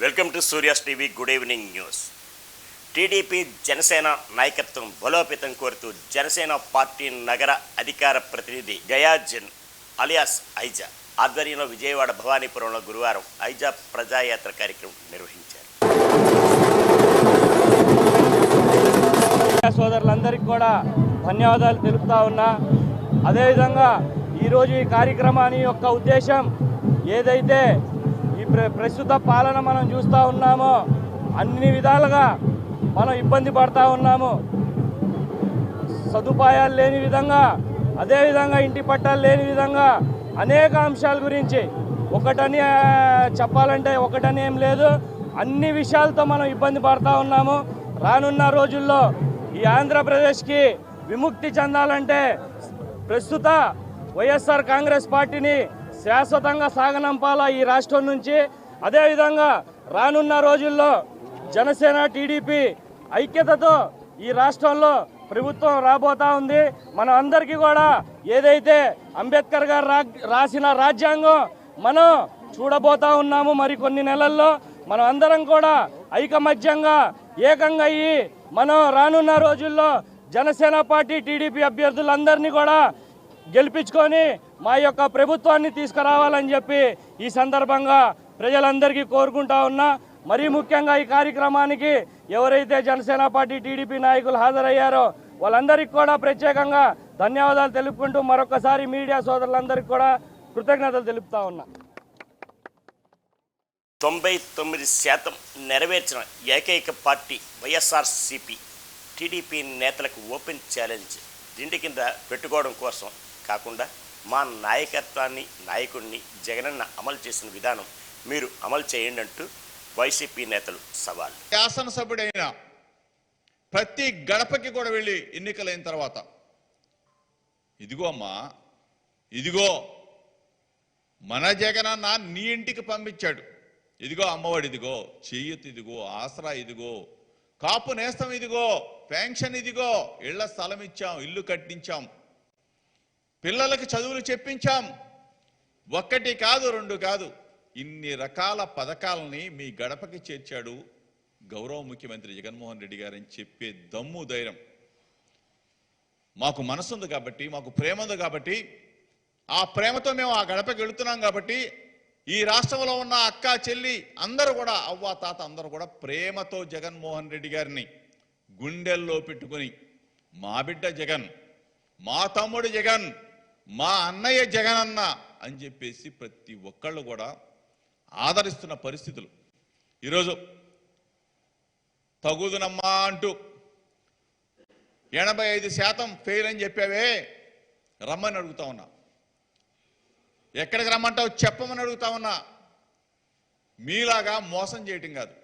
Welcome to Surya's TV good evening news. TDP Janasena నాయకత్వం బలోపేతం కోరుతూ జనసేన పార్టీ నగర అధికార ప్రతినిధి గయాజన్ అలియాస్ ఐజా ఆధ్వర్యంలో విజయవాడ భవానీపురంలో గురువారం ఐజా ప్రజాయాత్ర కార్యక్రమం నిర్వహించారు. సోదరులందరికీ కూడా ధన్యవాదాలు తెలుపుతా ఉన్నా. అదేవిధంగా ఈరోజు ఈ కార్యక్రమాన్ని యొక్క ఉద్దేశం ఏదైతే ఈ ప్రస్తుత పాలన మనం చూస్తూ ఉన్నామో అన్ని విధాలుగా మనం ఇబ్బంది పడుతూ ఉన్నాము. సదుపాయాలు లేని విధంగా, అదేవిధంగా ఇంటి పట్టాలు లేని విధంగా అనేక అంశాల గురించి ఒకటని చెప్పాలంటే ఒకటని ఏం లేదు, అన్ని విషయాలతో మనం ఇబ్బంది పడుతూ ఉన్నాము. రానున్న రోజుల్లో ఈ ఆంధ్రప్రదేశ్కి విముక్తి చెందాలంటే ప్రస్తుత వైఎస్ఆర్ కాంగ్రెస్ పార్టీని శాశ్వతంగా సాగనంపాలా ఈ రాష్ట్రం నుంచి. అదేవిధంగా రానున్న రోజుల్లో జనసేన టీడీపీ ఐక్యతతో ఈ రాష్ట్రంలో ప్రభుత్వం రాబోతా ఉంది. మన అందరికీ కూడా ఏదైతే అంబేద్కర్ గారు రాసిన రాజ్యాంగం మనం చూడబోతా ఉన్నాము. మరికొన్ని నెలల్లో మనం అందరం కూడా ఐకమత్యంగా ఏకంగా అయ్యి మనం రానున్న రోజుల్లో జనసేన పార్టీ టీడీపీ అభ్యర్థులందరినీ కూడా గెలిపించుకొని మా యొక్క ప్రభుత్వాన్ని తీసుకురావాలని చెప్పి ఈ సందర్భంగా ప్రజలందరికీ కోరుకుంటా ఉన్నా. మరీ ముఖ్యంగా ఈ కార్యక్రమానికి ఎవరైతే జనసేన పార్టీ టీడీపీ నాయకులు హాజరయ్యారో వాళ్ళందరికీ కూడా ప్రత్యేకంగా ధన్యవాదాలు తెలుపుకుంటూ మరొకసారి మీడియా సోదరులందరికీ కూడా కృతజ్ఞతలు తెలుపుతా ఉన్నా. 99% నెరవేర్చిన ఏకైక పార్టీ వైఎస్ఆర్సీపీ. టీడీపీ నేతలకు ఓపెన్ ఛాలెంజ్. దిండి కింద పెట్టుకోవడం కోసం కాకుండా మా నాయకత్వాన్ని, నాయకుడిని జగనన్న అమలు చేసిన విధానం మీరు అమలు చేయండి అంటూ వైసీపీ నేతలు సవాల్. శాసనసభ్యుడైన ప్రతి గడపకి కూడా వెళ్ళి ఎన్నికలైన తర్వాత ఇదిగో అమ్మా, ఇదిగో మన జగనన్న నీ ఇంటికి పంపించాడు, ఇదిగో అమ్మఒడి, ఇదిగో చెయ్యత్, ఇదిగో ఆసరా, ఇదిగో కాపు నేస్తం, ఇదిగో పెన్షన్, ఇదిగో ఇళ్ల స్థలం ఇచ్చాం, ఇల్లు కట్టించాం, పిల్లలకి చదువులు చెప్పించాం. ఒక్కటి కాదు, రెండు కాదు, ఇన్ని రకాల పథకాలని మీ గడపకి చేర్చాడు గౌరవ ముఖ్యమంత్రి జగన్మోహన్ రెడ్డి గారని చెప్పే దమ్ము ధైర్యం మాకు మనసుంది కాబట్టి, మాకు ప్రేమ ఉంది కాబట్టి, ఆ ప్రేమతో మేము ఆ గడపకి వెళుతున్నాం కాబట్టి ఈ రాష్ట్రంలో ఉన్న అక్క చెల్లి అందరూ కూడా, అవ్వ తాత అందరూ కూడా ప్రేమతో జగన్మోహన్ రెడ్డి గారిని గుండెల్లో పెట్టుకుని మా బిడ్డ జగన్, మా తమ్ముడు జగన్, మా అన్నయ్య జగన్ అన్న అని చెప్పేసి ప్రతి ఒక్కళ్ళు కూడా ఆదరిస్తున్న పరిస్థితులు. ఈరోజు తగుదునమ్మా అంటూ 85% ఫెయిల్ అని చెప్పావే, రమ్మని అడుగుతా ఉన్నా. ఎక్కడికి రమ్మంటావు చెప్పమని అడుగుతా ఉన్నా. మీలాగా మోసం చేయటం కాదు,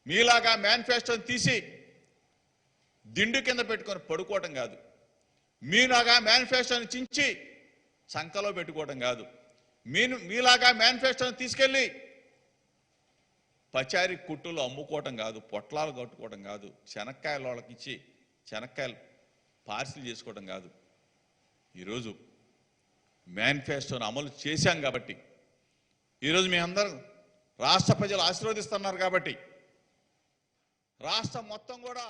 మీలాగా మేనిఫెస్టోని తీసి దిండు కింద పెట్టుకొని పడుకోవటం కాదు, మీలాగా మేనిఫెస్టోని చించి సంకలో పెట్టుకోవటం కాదు, మీలాగా మేనిఫెస్టోని తీసుకెళ్ళి పచారీ కుట్టులు అమ్ముకోవటం కాదు, పొట్లాలు కట్టుకోవటం కాదు, శనక్కాయల వాళ్ళకి ఇచ్చి శనక్కాయలు పార్సిల్ చేసుకోవటం కాదు. ఈరోజు మేనిఫెస్టోను అమలు చేశాం కాబట్టి, ఈరోజు మీ అందరూ రాష్ట్ర ప్రజలు ఆశీర్వదిస్తున్నారు కాబట్టి రాష్ట్రం మొత్తం కూడా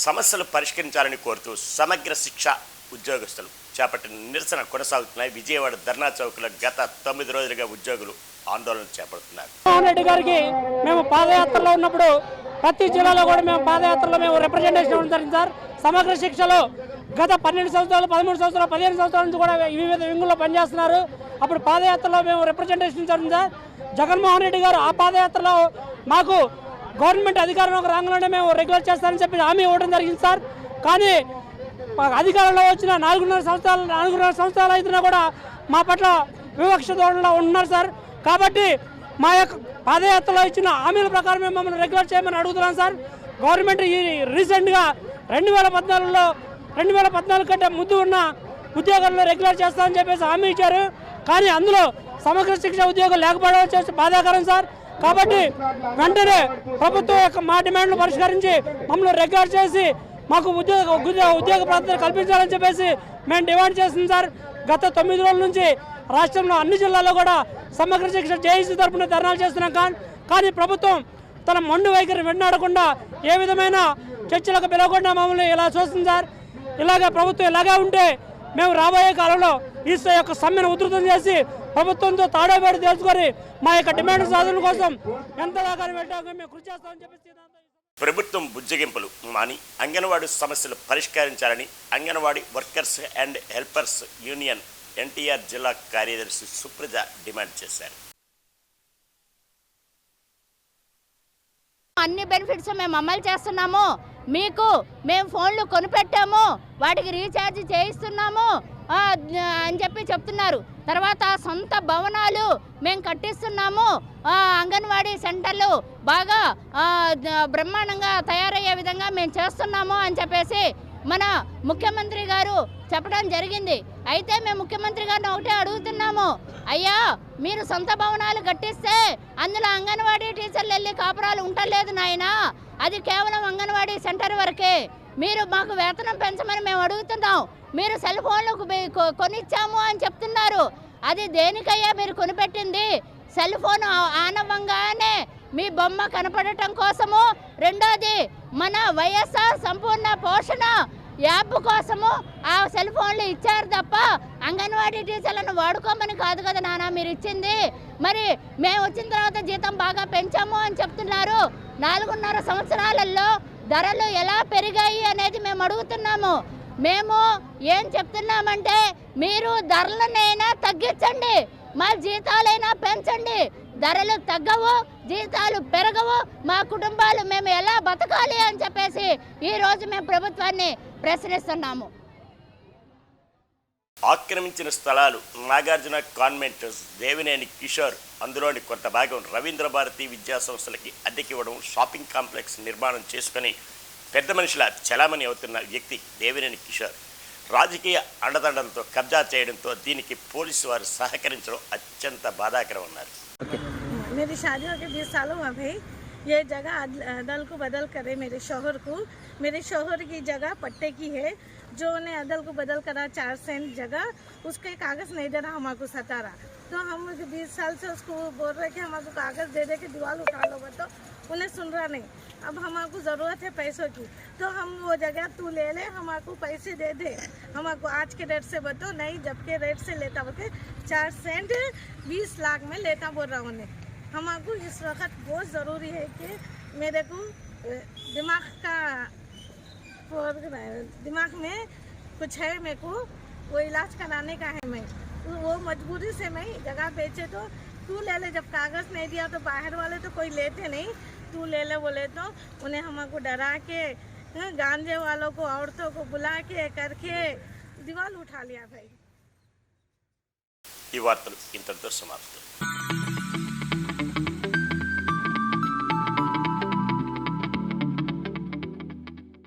సమస్యలు పరిష్కరించాలని కోరుతూ సమగ్ర శిక్ష ఉద్యోగస్తులు చేపట్టిన నిరసన కొనసాగుతున్నాయి. విజయవాడ ధర్నా చౌక్లో గత 9 రోజులుగా ఉద్యోగులు ఆందోళన చేపడుతున్నారు. జగన్మోహన్ రెడ్డి గారికి మేము పాదయాత్రలో ఉన్నప్పుడు ప్రతి జిల్లాలో కూడా మేము పాదయాత్రలో మేము రిప్రజెంటేషన్ ఇవ్వడం జరిగింది సార్. సమగ్ర శిక్షలో గత 12 సంవత్సరాలు, 13 సంవత్సరాలు, 15 సంవత్సరాల నుంచి కూడా వివిధ వింగుల్లో పనిచేస్తున్నారు. అప్పుడు పాదయాత్రలో మేము రిప్రజెంటేషన్ జరిగింది సార్. జగన్మోహన్ రెడ్డి గారు ఆ పాదయాత్రలో మాకు గవర్నమెంట్ అధికారంలోకి రాగానే మేము రెగ్యులర్ చేస్తారని చెప్పి హామీ ఇవ్వడం జరిగింది సార్. కానీ అధికారంలో వచ్చిన 4.5 సంవత్సరాలు అయినా కూడా మా పట్ల వివక్ష ధోరణిలో ఉన్నారు సార్. కాబట్టి మా యొక్క పాదయాత్రలో ఇచ్చిన హామీల ప్రకారం మేము మమ్మల్ని రెగ్యులర్ చేయమని అడుగుతున్నాం సార్. గవర్నమెంట్ ఈ రీసెంట్గా 2014 కంటే ముందు ఉన్న ఉద్యోగాలను రెగ్యులర్ చేస్తామని చెప్పేసి హామీ ఇచ్చారు. కానీ అందులో సమగ్ర శిక్ష ఉద్యోగం లేకపోవడం వచ్చేసి బాధాకరం సార్. కాబట్టి వెంటనే ప్రభుత్వం యొక్క మా డిమాండ్లు పరిష్కరించి మమ్మల్ని రెగ్యులర్ చేసి మాకు ఉద్యోగ ప్రాంతాలు కల్పించాలని చెప్పేసి మేము డిమాండ్ చేస్తున్నాం సార్. గత 9 రోజుల నుంచి రాష్ట్రంలో అన్ని జిల్లాల్లో కూడా సమగ్ర శిక్ష జేఏసీ తరపున ధర్నాలు చేస్తున్నాం. కానీ ప్రభుత్వం తన మొండి వైఖరి వెన్నాడకుండా ఏ విధమైన చర్చలకు పిలవకుండా మమ్మల్ని ఇలా చూస్తుంది సార్. ఇలాగ ప్రభుత్వం ఇలాగే ఉంటే మేము రాబోయే కాలంలో ఈ యొక్క సమ్మెను ఉధృతం చేసి ప్రభుత్వంతో తాడేబడి తెలుసుకొని మా యొక్క డిమాండ్ సాధన కోసం ఎంతదాకా వెళ్ళడానికి మేము కృషి చేస్తామని చెప్పేసి ప్రభుత్వం బుజ్జగింపులు మాని అంగన్వాడీ సమస్యలు పరిష్కరించాలని anganwadi workers and helpers union NTR జిల్లా కార్యదర్శి సుప్రజ డిమాండ్ చేశారు. అన్ని బెనిఫిట్స్ మేము అమలు చేస్తున్నాము, మేము ఫోన్లు కొనిపెట్టాము, వాటికి రీఛార్జ్ చేయిస్తున్నాము అని చెప్పి చెప్తున్నారు. తర్వాత సొంత భవనాలు మేము కట్టిస్తున్నాము, అంగన్వాడీ సెంటర్లు బాగా బ్రహ్మాండంగా తయారయ్యే విధంగా మేము చేస్తున్నాము అని చెప్పేసి మన ముఖ్యమంత్రి గారు చెప్పడం జరిగింది. అయితే మేము ముఖ్యమంత్రి గారిని ఒకటే అడుగుతున్నాము, అయ్యా మీరు సొంత భవనాలు కట్టిస్తే అందులో అంగన్వాడీ టీచర్లు వెళ్ళి కాపురాలు ఉండలేదు నాయనా, అది కేవలం అంగన్వాడీ సెంటర్ వరకే. మీరు మాకు వేతనం పెంచమని మేము అడుగుతున్నాం, మీరు సెల్ ఫోన్లు కొనిచ్చాము అని చెప్తున్నారు. అది దేనికయ్యా మీరు కొనిపెట్టింది? సెల్ ఫోన్ ఆనవంగానే మీ బొమ్మ కనపడటం కోసము, రెండోది మన వైఎస్ఆర్ సంపూర్ణ పోషణ యాప్ కోసము ఆ సెల్ ఫోన్లు ఇచ్చారు తప్ప అంగన్వాడీ టీచర్లను వాడుకోమని కాదు కదా నాన్న మీరు ఇచ్చింది. మరి మేము వచ్చిన తర్వాత జీతం బాగా పెంచాము అని చెప్తున్నారు. 4.5 సంవత్సరాలలో ధరలు ఎలా పెరిగాయి అనేది మేము అడుగుతున్నాము. మేము ఏం చెప్తున్నామంటే మీరు ధరలనైనా తగ్గించండి, మా జీతాలైనా పెంచండి. ధరలు తగ్గవు, జీతాలు పెరగవు, మా కుటుంబాలు మేము ఎలా బతకాలి అని చెప్పేసి ఈరోజు మేము ప్రభుత్వాన్ని ప్రశ్నిస్తున్నాము. ఆక్రమించిన స్థలాలు నాగార్జున కాన్వెంట్ దేవినేని కిషోర్, అందులోని కొంత భాగం రవీంద్ర భారతి విద్యాసంస్థలకి అద్దెకివ్వడం, షాపింగ్ కాంప్లెక్స్ నిర్మాణం చేసుకుని పెద్ద మనిషిలా చలామణి అవుతున్న వ్యక్తి దేవినేని కిషోర్ రాజకీయ అండదండలతో కబ్జా చేయడంతో దీనికి పోలీసు వారు సహకరించడం అత్యంత బాధాకరం అన్నారు. मेरी शादी हो के 20 साल हुआ भाई। ये जगह अदल को बदल करे मेरे शोहर की जगह पट्टे की है, जो उन्हें अदल को बदल करा 4 सेंट जगह, उसके कागज़ नहीं दे रहा, हमको सता रहा। तो हम 20 साल से उसको बोल रहे कि हमको कागज़ दे दे के दीवार उठा लो, बताओ उन्हें सुन रहा नहीं। अब हमको ज़रूरत है पैसों की, तो हम वो जगह तू ले ले, हमको पैसे दे दे, हमको आज के रेट से बताओ, नहीं जब के रेट से लेता बोल के 4 सेंट 20 लाख में लेता बोल रहा उन्हें। हमको इस वक्त बहुत ज़रूरी है कि मेरे को दिमाग में कुछ है, मेरे को वो इलाज कराने का है। मैं वो मजबूरी से मैं जगह बेचे, तो तू ले ले, जब कागज़ नहीं दिया तो बाहर वाले तो कोई लेते नहीं, तू ले ले बोले तो उन्हें हमको डरा के गांजे वालों को औरतों को बुला के करके दीवार उठा लिया भाई। ఈ వార్తలు ఇంతటితో సమాప్తం.